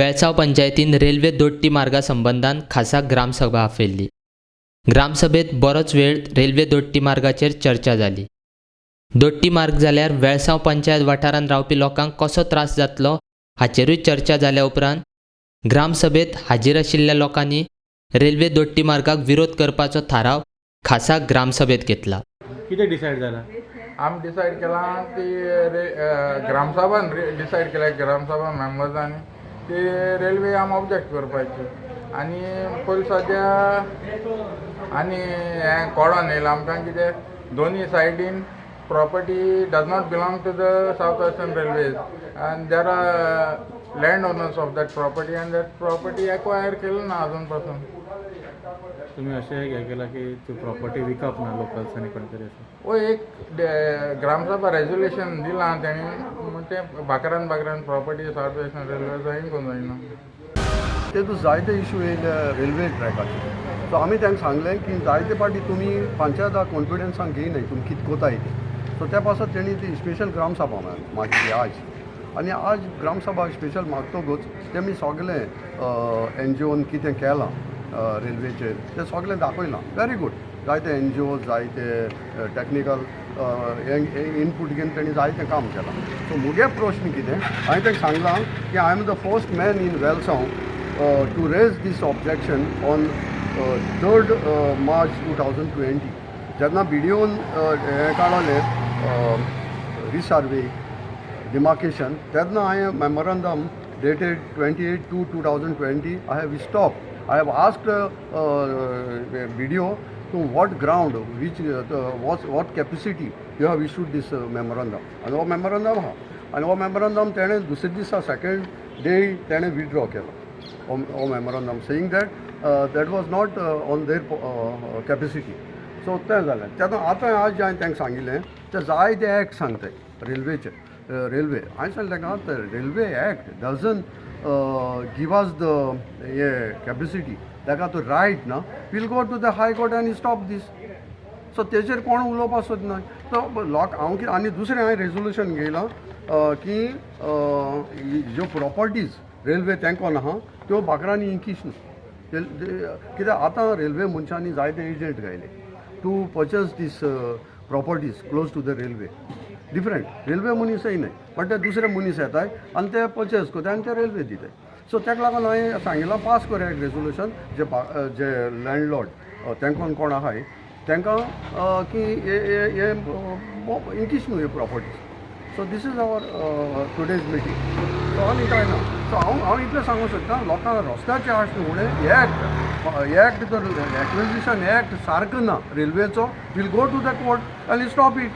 वेळसाव पंचायतीन रेल्वे दोट्टी मार्गा संबंधान खासा ग्रामसभा आपयल्ली. ग्रामसभेत बरोच वेळ रेल्वे दोट्टी मार्गाचेर चर्चा जाली. दोट्टी मार्ग जाल्यार वेळसाव पंचायत वाठारांत रावपी लोकांक कसो त्रास जातलो हाचेरूय चर्चा जाल्या उपरांत ग्रामसभेत हाजीर आशिल्ल्या लोकांनी रेल्वे दोट्टी मार्गाक विरोध करपाचो थाराव खासा ग्रामसभेत घेतला. कितें डिसायड जाला? आमी डिसायड केला की ग्रामसभान डिसायड केला ग्रामसभा मेंबर्सांनी की रेल्वे आमी ऑब्जेक्ट करपाची आनी पयलीं सद्या आनी हें कोडोन येयलां आमकां कितें दोनी सायडीन property does not belong to the South Western Railways and there are landowners of that property and that property acquire केलं ना अजूनपासून. तुम्ही असे हे केला की ती प्रॉपर्टी विकप ना लोकल्सांनी कोणतरी असं? वो एक ग्रामसभा रेजोल्यूशन दिलां तेणी ते बाकरान प्रॉपर्टी साउथ वेस्टर्न रेल्वे जाईन कोण जायना. तेतून जायते इशू येयले रेल्वे ट्रॅकाचे. सो आमी तांकां सांगलें की जायते फाटी तुमी पंचायताक कॉन्फिडन्सान घेयनाय तुमी कितें कोताय ते. सो त्या पासत तेणी ती स्पेशल ग्रामसभा मागली आज. आनी आज ग्रामसभा स्पेशल मागतोच तेमी सगळे NGOन कितें केलां रेल्वेचेर तें सगळें दाखयलां. Very good. जायते NGO जायते टॅक्निकल इनपूट घेवन तेणी जायतें काम केलां. सो मुगे प्रश्न कितें हांवें तांकां सांगलां की I am the first man in Velsao to raise this objection on 3rd March 2020 जेन्ना BDOन हें काडलें रिसर्वे डिमार्केशन तेन्ना हांवें memorandum dated 28/2/2020 I have stopped. I have asked BDO to what ground, which what capacity you have issued this memorandum. And वो memorandum आहा आनी वो memorandum तेणें दुसरे दिसा second day तेणें withdraw केलो. वो memorandum saying that that was not on their capacity. So तें जालें. तेन्ना आतां आज हांवें तांकां सांगिल्लें ते जायते एक्ट सांगताय रेल्वेचे रेल्वे. हांवें सांगलें तांकां railway act doesn't give us the हे कॅपेसिटी ताका तो रायट ना will go to the high court आनी स्टॉप दीस. सो तेजेर कोण उलोवपा सोदना. तो लोक हांव कितें आनी दुसरें हांवें रेजोल्युशन घेयलां की ज्यो प्रॉपर्टीज रेल्वे तेंकोन आहा त्यो बाकरांनी इंकीश न्हू. कित्याक आतां रेल्वे मनशांनी जायते एजंट घायले to purchase this properties close to the railway. Different railway मनीसय न्हय बट ते दुसरे मनीस येताय आनी ते परचेस करताय आनी ते रेल्वे दिताय. सो ताका लागून हांवें सांगिल्लो पास करूया एक रेजोल्युशन जे लँडलॉर्ड तेंकोन कोण आहाय तांकां की हे इंकीश न्हू हे properties. So this is our today's meeting. So आनी कांय ना. सो हांव इतलें सांगूं सोदतां लोकांक रस्त्याचे आश न्हू फुडें एक्ट जर एक्विजिशन एक्ट सारको ना रेल्वेचो will go to the court आनी स्टॉप इट.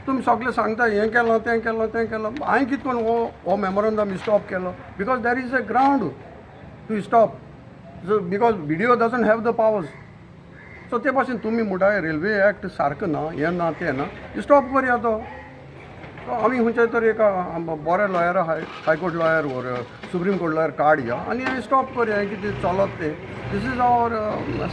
तुमी सगळें सांगता हें केलां तें केलां तें केलां. हांवें कितें करून हो मेमोरंडम स्टॉप केलो because there is a ground to stop. So because BDO doesn't have the powers. So ते भाशेन तुमी म्हणटाय रेल्वे एक्ट सारको ना हें ना तें ना स्टॉप करया तो. आमी खंयच्या तरी एका बऱ्या lawyer high court lawyer or supreme court lawyer काडया आनी स्टॉप करया हें कितें चलत तें. This is our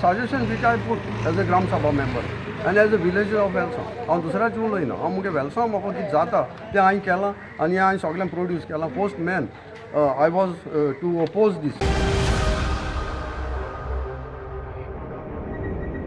suggestion which I put as a Gram Sabha member आनी as a village of Velsao. हांव दुसऱ्याच उलयना. हांव मुगे वेलसांव म्हाका कितें जाता तें हांवें केलां आनी हांवें सगळें प्रोड्यूस केलां. Post man I was to oppose this.